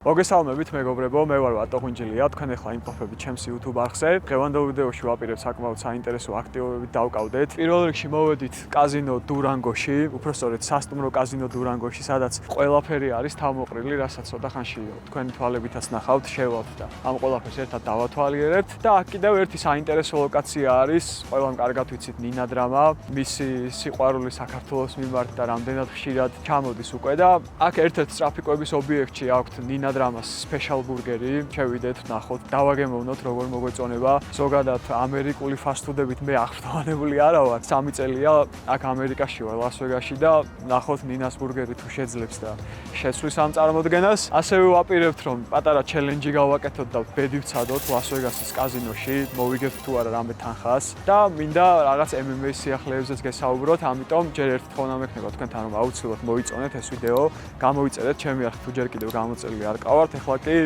მოგესალმებით მეგობრებო, მე ვარ ვატო ღვინჯილია, თქვენ ახლა იმყოფებით ჩემს YouTube არხზე. დღევანდელ ვიდეოში ვაპირებ საკმაოდ საინტერესო აქტივობებით დავკავდეთ. პირველ რიგში მოვედით კაზინო დურანგოში, უпростоრედ სასტუმრო კაზინო დურანგოში, სადაც ყველაფერი არის თავმოყრილი, რასაც ცოტა ხანში თქვენი თვალებითაც ნახავთ, შევალთ და ამ ყველაფერს ერთად დავათვალიერებთ. და აქ კიდევ ერთი საინტერესო ლოკაცია არის, ყველამ კარგად ვიცით ნინა დრამა, მისი სიყვარული საქართველოს მიმართ და რამდენად ხშირად ჩამოდის უკვე და აქ ერთ-ერთ ტრაფიკების ობიექტში აქვთ ნინა დრამას სპეშალ ბურგერი, შევიდეთ, ნახოთ, დავაგემოვნოთ როგორ მოგვეწონება. ზოგადად ამერიკული ფასტფუდებით მე აღფრთოვანებული არა ვარ. 3 წელია აქ ამერიკაში ვარ, ლას-ვეგასში და ნახოთ ნინას ბურგერი თუ შეძლებს და შეცვლის ამ წარმოდგენას. ასევე ვაპირებთ რომ პატარა ჩელენჯი გავაკეთოთ და ბედი ვცადოთ ლას-ვეგასის კაზინოში, მოვიგებთ თუ არა რამე თანხას და მინდა რაღაც MMA სიახლეებზეც გესაუბროთ, ამიტომ ჯერ ერთ თხოვნა მექნება თქვენთან რომ აუცილებლად მოიწონეთ ეს ვიდეო, გამოიწერეთ ჩემი არხით თუ ჯერ კიდევ გამოწერილი არ ყავართ, ეხლა კი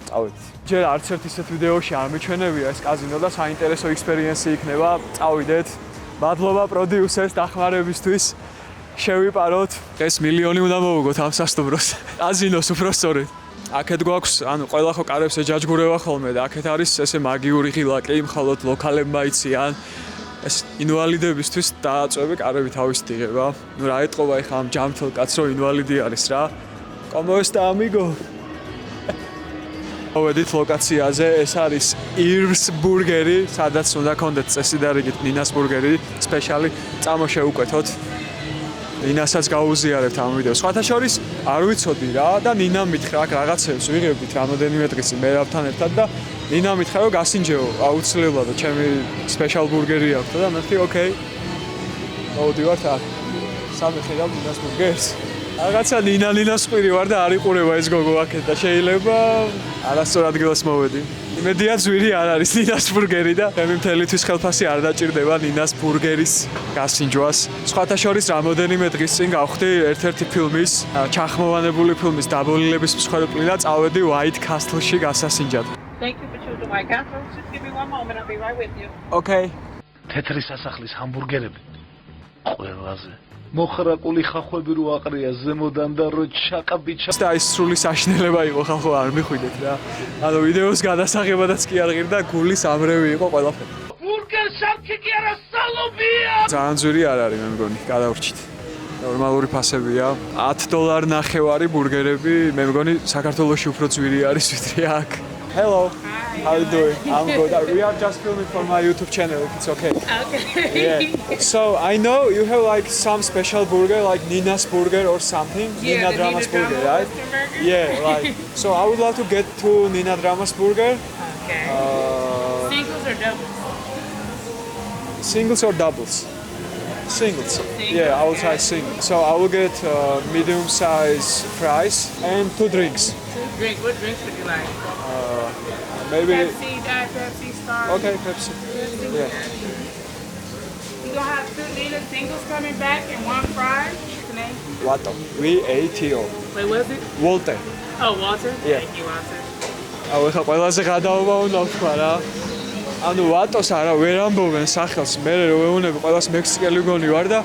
წავედით. ჯერ არც ერთ ისეთ ვიდეოში არ მეჩვენებია ეს კაზინო და საინტერესო ექსპერიენსი იქნება. წავიდეთ. მადლობა პროდიუსერს დახმარებისთვის. შევიპაროთ. ეს მილიონი უნდა მოვუგოთ ამ სასტუმროს. კაზინოს უпростоრედ. აქეთ გვაქვს, ანუ ყველა ხო კარებს ეჯაჯგურება ხოლმე და აქეთ არის ესე მაგიური ღილაკი, მხოლოდ ლოკალებმა იციან. ეს ინვალიდებისთვის დააწვევი კარები თავისით იღება. ნუ რა ეტყობა ეხა ამ ჯამთელ კაცს რომ ინვალიდი არის რა. ¿Cómo está, amigo? მოვედით ლოკაციაზე, ეს არის ირს ბურგერი, სადაც უნდა გქონდეთ წესი და რიგით ნინას ბურგერი, სპეშალი წამოშე უკვეთოთ. ნინასაც გაუზიარებთ ამ ვიდეოს. სხვათა შორის არ ვიცოდი რა და ნინამ მითხრა, აქ რაღაცებს ვიღებდით რამოდენიმე დღის მერაბთან ერთად და ნინამ მითხრა, რომ გასინჯეო, აუცილებლად ჩემი სპეშალ ბურგერი აქვს და მე ვთქვი, ოკეი. მოვდივართ აქ. სამხედავ ნინას ბურგერს. რაღაცა ნინას ყვირი ვარ და არ იყურება ეს გოგო აქეთ და შეიძლება არასწორ ადგილას მოვედი. იმედია ძვირი არ არის ნინას ბურგერი და მე მთელი თვის ხელფასი არ დაჭირდება ნინას ბურგერის გასინჯვას. სხვათა შორის რამოდენიმე დღის წინ გავხდი ერთ-ერთი ფილმის, ჩახმოვანებული ფილმის დაბოლილების მსხვერპლი და წავედი White Castle-ში გასასინჯად. Thank you for choosing White Castle. Just give me one moment, I'll be right with you. Okay. თეთრი სასახლის ჰამბურგერები ყველაზე მოხრაკული ხახვები რო აყრია ზემოდან და რო ჩაყბიჩა და ის სრული საშინელება იყო ხალხო არ მიხვიდეთ რა. ანუ ვიდეოს გადასაღებადაც კი არ ღირდა, გულის ამრევი იყო ყველაფერი. ბურგერ შამქი კი არა სალობია. ძალიან ძვირი არ არის მე მგონი, გადავრჩით. ნორმალური ფასებია. $10 ნახევარი ბურგერები, მე მგონი საქართველოში უფრო ძვირი არის ვიდრე აქ. Hello. How are you doing? I'm good. We are just filming for my YouTube channel if it's okay. Okay. Yeah. So I know you have like some special burger like Nina's burger or something. Yeah, Nina the Drama's Nina burger, Drama right? Western burger? Yeah, like. So I would love to get to Nina Drama's burger. Okay. Singles or doubles? Singles or doubles? Singles. Yeah, I will try singles. So I will get medium size fries and 2 drinks. 2 drinks. What drinks would you like? Maybe. Pepsi, Diet Pepsi, Star. Okay, Pepsi. Yeah. You gonna have 2 Nina singles coming back and 1 fry. What's the name? Wato. V-A-T-O. Wait, what is it? Walter. Oh, Walter. Yeah. Thank you, Walter. აუ ეხლა ყველაზე გადაობა უნდა ვთქვა რა. ანუ ვატოს არა ვერ ამბობენ სახელს, მე რო ვეუნები ყველას მექსიკელი გონი ვარ და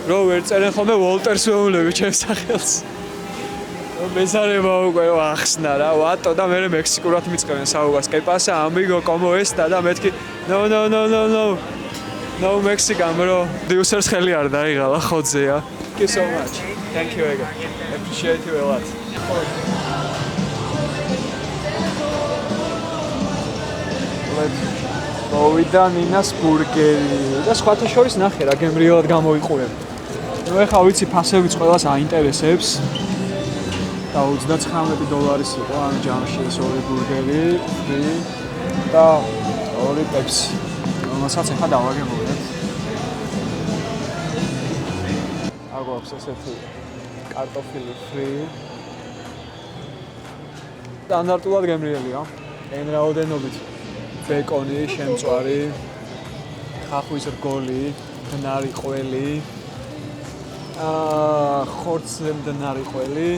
რო ვერ წერენ ხოლმე ვოლტერს ვეუნები ჩემს სახელს. მეზარება უკვე ახსნა რა, ვატო და მე მექსიკურად მიწყევენ საუბარს. Què pasa, amigo, ¿cómo está? და მეთქი no. No Mexican, bro. Producers ხელი არ დაიღალა ხოძეა. Thank you so much. Thank you again. Appreciate you a lot. მოვიდა ნინას ბურგერი და სხვათა შორის ნახე რა გემრიელად გამოიყურებ. ნუ ეხლა ვიცი ფასებიც ყველას აინტერესებს. და $39 იყო ამ ჯამში ეს 2 ბურგერი და 2 პეპსი. რომელსაც ეხლა დავაგემოვნებ. აგვაქვს ესეთი კარტოფილი ფრი. სტანდარტულად გემრიელია. εν რაოდენობით ბეკონი, შემწვარი, ხახვის რგოლი, მდნარი ყველი. ხორცზე მდნარი ყველი.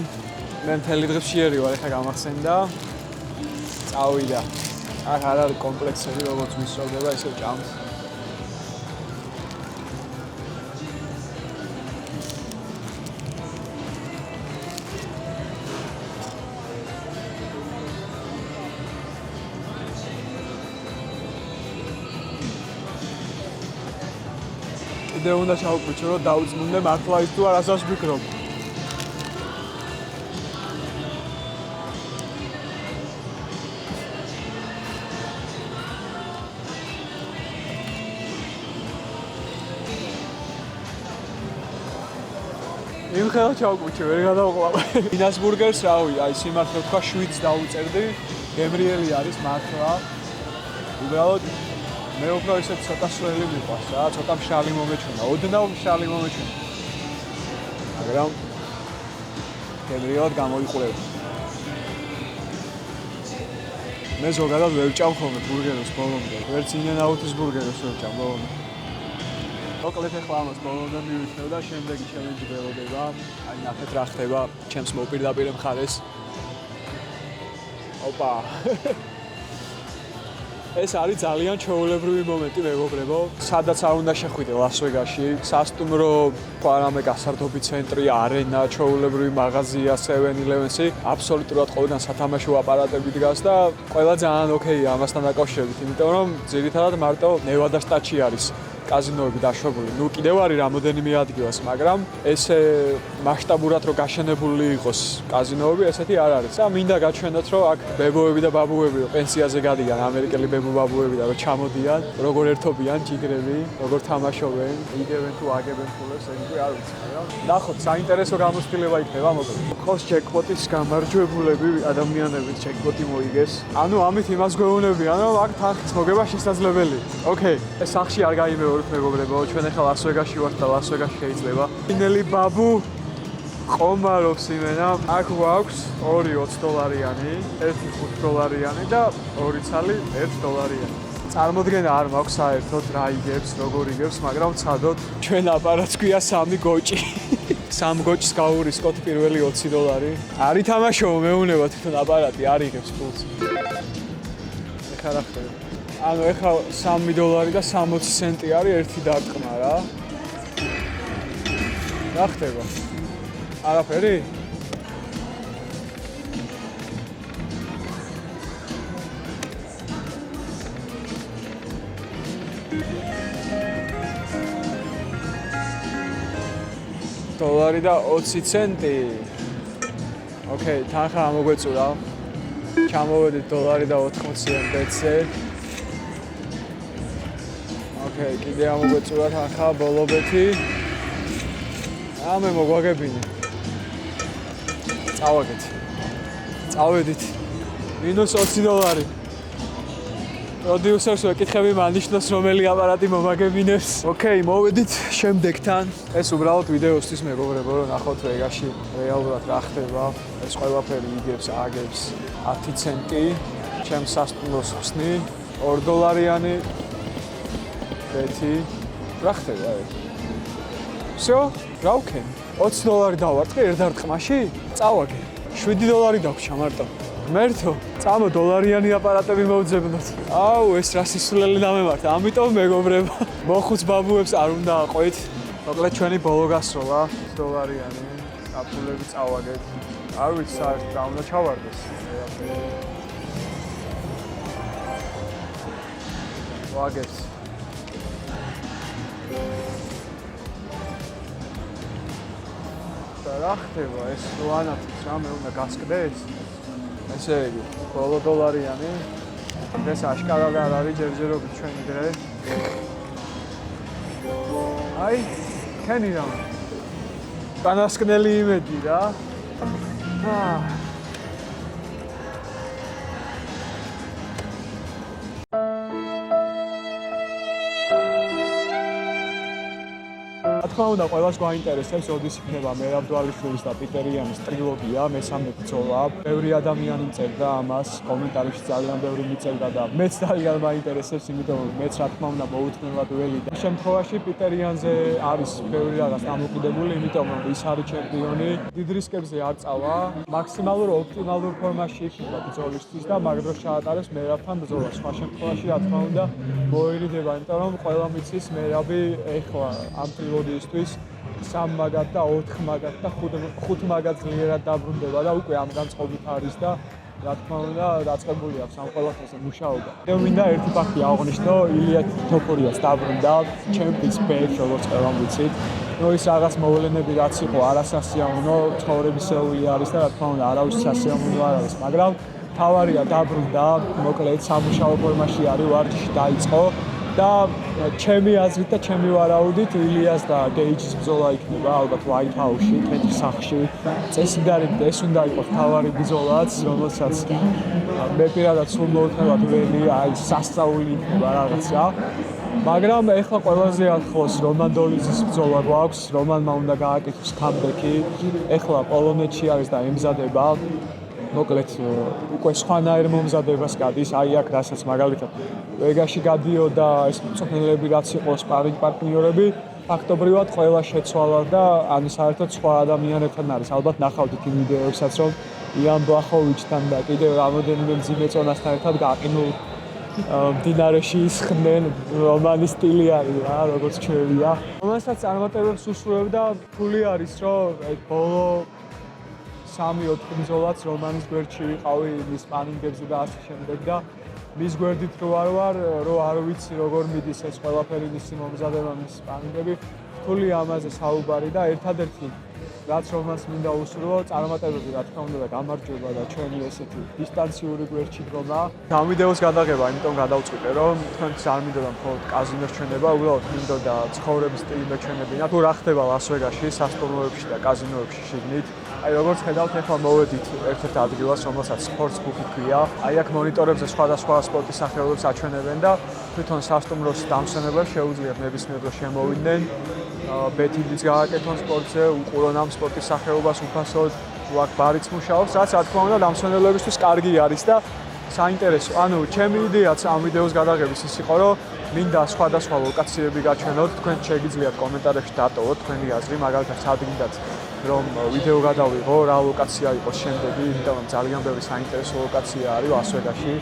მე მთელი დღე შეერი ვარ, ეხლა გამახსენდა. წავიდა. აქ არ არის კომპლექსები, როგორც მისწორდება, ისე ჭამს. კიდევ უნდა ჩავკვიჩო, რომ დავწმუნდე მართლა ის თუ არ ასას ვფიქრობ. იმ ხელა ჩავკვიჩე, ვერ გადავყვა. ინას ბურგერს რავი, აი სიმართლე თქვა 7-ს დაუწერდი. გემრიელი არის მართლა. უბრალოდ მე უფრო ისეთ ცოტა სველი მიყვარს რა, ცოტა მშალი მომეჩვენა, ოდნავ მშალი მომეჩვენა. მაგრამ გემრიელად გამოიყურება. მე ზოგადად ვერ ვჭამ ხოლმე ბურგეროს ბოლომდე. ვერც ინენაუთის ბურგეროს ვერ ვჭამ ბოლომდე. მოკლედ ახლა ამას ბოლომდე მივიქნევ და შემდეგი ჩელენჯი ველოდება. აი ნახეთ რა ხდება ჩემს მოპირდაპირე მხარეს. ოპა. ეს არის ძალიან ჩვეულებრივი მომენტი მეგობრებო. სადაც არ უნდა შეხვიდე ლას-ვეგასში, სასტუმრო, არამე გასართობი ცენტრი, არენა, ჩვეულებრივი მაღაზია, 7-Eleven-ი, აბსოლუტურად ყოველდღე სათამაშო აპარატები დგას და ყველა ძალიან ოკეია ამასთან დაკავშირებით, იმიტომ რომ ძირითადად მარტო ნევადა შტატში არის კაზინოები დაშვებული. ნუ კიდევ არის რამოდენიმე ადგილას, მაგრამ ესე მასშტაბურად რო გაშენებული იყოს კაზინოები, ესეთი არ არის. და მინდა გაჩვენოთ, რომ აქ ბებოები და ბაბუები პენსიაზე გადიან, ამერიკელი ბებო-ბაბუები და რო ჩამოდიან, როგორ ერთობიან ჯიგრები, როგორ თამაშობენ, იგებენ თუ აგებენ ფულებს, ეს კი არ ვიცი, მაგრამ ნახოთ, საინტერესო გამოცდილება იქნება მოკლედ. ხოს ჯეკპოტის გამარჯვებულები ადამიანების ჯეკპოტი მოიგეს. ანუ ამით იმას გვეუბნებიან, რომ აქ თანხის მოგება შესაძლებელია. ოკეი, ეს სახში არ გაიმეორებ მეგობრებო, ჩვენ ახლა ლას-ვეგასში ვართ და ლას-ვეგასში შეიძლება. ინელი ბაბუ ყომარობს იმენა. აქ გვაქვს 2 $20-იანი, 1 $5 და 2 ცალი $1. წარმოდგენა არ მაქვს საერთოდ რა იგებს, როგორ იგებს, მაგრამ ცადოთ. ჩვენ აპარატს გვია 3 გოჭი. 3 გოჭს გაურისკოთ პირველი $20. არ ითამაშო, მეუნება თვითონ აპარატი არ იგებს ფულს. ეხლა რა ხდება? ანუ ეხლა $3 და 60 ცენტი არის ერთი დარტყმა რა. რა ხდება? არაფერი? $1 და 20 ცენტი. ოკეი, თანხა მოგვეწურა. ჩამოვედით $1 და 80 ცენტზე. ოკეი, კიდე ამოგვეწურათ ახლა ბოლობეთი. ამე მოგვაგებინე. წავაგეთ. წავედით. -$20. პროდიუსერს ვეკითხები მანიშნოს რომელი აპარატი მომაგებინებს. ოკეი, მოვედით შემდეგთან. ეს უბრალოდ ვიდეოსთვის მეგობრებო, რომ ნახოთ ვეგაში რეალურად რა ხდება. ეს ყველაფერი იგებს, აგებს 10 ცენტი. ჩემს სასტუმროს ხსნი $2-იანი. რა ხდება ეს? всё, რა ვქენ? $20 დავარტყი ერთ დარტყმაში? წავაგე. $7 დაგვრჩა მარტო. მერთო, წამო $1-იანი აპარატები მოვძებნოთ. აუ, ეს რა სისულელი დამემართ. ამიტომ მეგობრებო, მოხუც ბაბუებს არ უნდა აყვეთ. მოკლედ ჩვენი ბოლო გასროლა $1-იანი. აპულები წავაგეთ. არ ვიცი საერთოდ რა უნდა ჩავარდეს. ვაგებს. რა ხდება ეს როანათის რამე უნდა გასკდეს? ესე იგი, ბოლო $1-იანი. ეს აშკარად არ არის ჯერჯერობით ჩვენი დღე. აი, ქენი რა. განასკნელი იმედი რა. თქმა უნდა, ყველას გვაინტერესებს, როდის იქნება მერაბ დვალიშვილის და პიტერ იანის ტრილოგია, მესამე ბრძოლა. ბევრი ადამიანი წერდა ამას, კომენტარებში ძალიან ბევრი მიწერდა და მეც ძალიან მაინტერესებს, იმიტომ რომ მეც რა თქმა უნდა მოუთმენლად ველი და შემთხვევაში პიტერ იანზე არის ბევრი რაღაც დამოკიდებული, იმიტომ რომ ის არის ჩემპიონი, დიდ რისკებზე არ წავა, მაქსიმალურ ოპტიმალურ ფორმაში იქნება ბრძოლისთვის და მაგ დროს ჩაატარებს მერაბთან ბრძოლას. სხვა შემთხვევაში რა თქმა უნდა მოერიდება, იმიტომ რომ ყველა მიცის მერაბი ეხლა ამ ტრილოგიის 3 მაგათ და 4 მაგათ და 5 მაგათ ძლიერად დაბრუნდება და უკვე ამ განწყობით არის და რა თქმა უნდა, დაწყებული აქვს ამ ყველაფერზე მუშაობა. მე მინდა ერთი ფაქტი აღვნიშნო, ილია თითოფურიას დაბრუნდა, ჩემპიონს ბექ, როგორც ყველამ ვიცით. ნუ ის რაღაც მოვლენები რაც იყო, არასასიამოვნო, ცხოვრებისეული არის და რა თქმა უნდა, არავის სასიამოვნო არ არის, მაგრამ თავარია დაბრუნდა, მოკლედ სამუშაო ფორმაში არის, ვარჯიში დაიწყო და ჩემი აზრით და ჩემი ვარაუდით ილიას და გეიჯის ბრძოლა იქნება ალბათ White House-ში, თეთრ სახლში. წესიდარით ეს უნდა იყოს თავარი ბრძოლაც, რომელსაც მე პირადად სულ მოვთხოვად ველი, აი სასწაული იქნება რაღაცა. მაგრამ ეხლა ყველაზე ახლოს რომან დოლიზის ბრძოლა გვაქვს, რომანმა უნდა გააკეთოს კამბექი. ეხლა პოლონეთში არის და ემზადება. მოკლედ უკვე სხვანაირ მომზადებას გადის, აი აქ რასაც მაგალითად ვეგაში გადიოდა ეს მწვრთნელები რაც იყო სპარინგ პარტნიორები, ფაქტობრივად ყველა შეცვალა და ანუ საერთოდ სხვა ადამიანებთან არის. ალბათ ნახავდით იმ ვიდეოებსაც, რომ იან ბლახოვიჩთან და კიდევ რამოდენიმე მძიმე წონასთან ერთად გაყინულ მდინარეში ისხდნენ, რომანის სტილი არის რა, როგორც ჩვევია. რომელსაც წარმატებებს უსურვებდა, ფული არის, რომ ბოლო 3-4 ბრძოლაც რომანის გვერდში ვიყავი მის სპარინგებზე და ასე შემდეგ და მის გვერდით რო არ ვიცი როგორ მიდის ეს ყველაფერი მისი მომზადება მის სპარინგები რთული ამაზე საუბარი და ერთადერთი რაც რომანს მინდა უსურვო წარმატებები რა თქმა უნდა და გამარჯვება და ჩვენი ესეთი დისტანციური გვერდში დგომა ამ ვიდეოს გადაღება იმიტომ გადავწყვიტე რომ თქვენს არ მინდოდა მხოლოდ კაზინოს ჩვენება უბრალოდ მინდოდა ცხოვრების სტილი მეჩვენებინა თუ რა ხდება ლას-ვეგასში სასტუმროებში და კაზინოებში შიგნით აი როგორც ხედავთ ახლა მოვედით ერთ-ერთ ადგილას რომელსაც სპორტს ბუქი ქვია აი აქ მონიტორებზე სხვადასხვა სპორტის სახეობებს აჩვენებენ და თვითონ სასტუმროს დამსვენებლებს შეუძლიათ ნებისმიერ დროს შემოვიდნენ ბეთინგიც გააკეთონ სპორტზე უყურონ ამ სპორტის სახეობას უფასოდ თუ აქ ბარიც მუშაობს რაც რა თქმა უნდა დამსვენებლებისთვის კარგი არის და საინტერესო ანუ ჩემი იდეაც ამ ვიდეოს გადაღების ის იყო რომ მინდა სხვადასხვა ლოკაციები გაჩვენოთ თქვენ შეგიძლიათ კომენტარებში დატოვოთ თქვენი აზრი მაგალითად სად გინდათ რომ ვიდეო გადავიღო რა ლოკაცია იყოს შემდეგი იმიტომ რომ ძალიან ბევრი საინტერესო ლოკაცია არის ლას-ვეგასში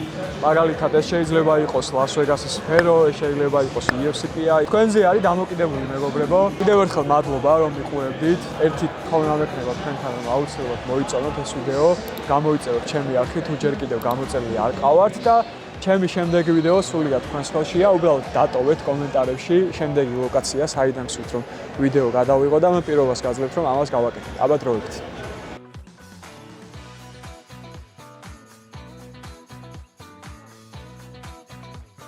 მაგალითად ეს შეიძლება იყოს ლას-ვეგასის სფერო ეს შეიძლება იყოს UFC-პია თქვენზე არის დამოკიდებული მეგობრებო კიდევ ერთხელ მადლობა რომ მიყურებდით ერთი თხოვნა მექნება თქვენთან რომ აუცილებლად მოიწონოთ ეს ვიდეო გამოიწეროთ ჩემი არხი თუ ჯერ კიდევ გამოწერილი არ ყავართ და ჩემი შემდეგი ვიდეო სრულიად თქვენს ხელშია, უბრალოდ დატოვეთ კომენტარებში შემდეგი ლოკაცია, საიდან გსურთ რომ ვიდეო გადავიღო და მე პირობას გაძლევთ რომ ამას გავაკეთებ. აბა დროებით.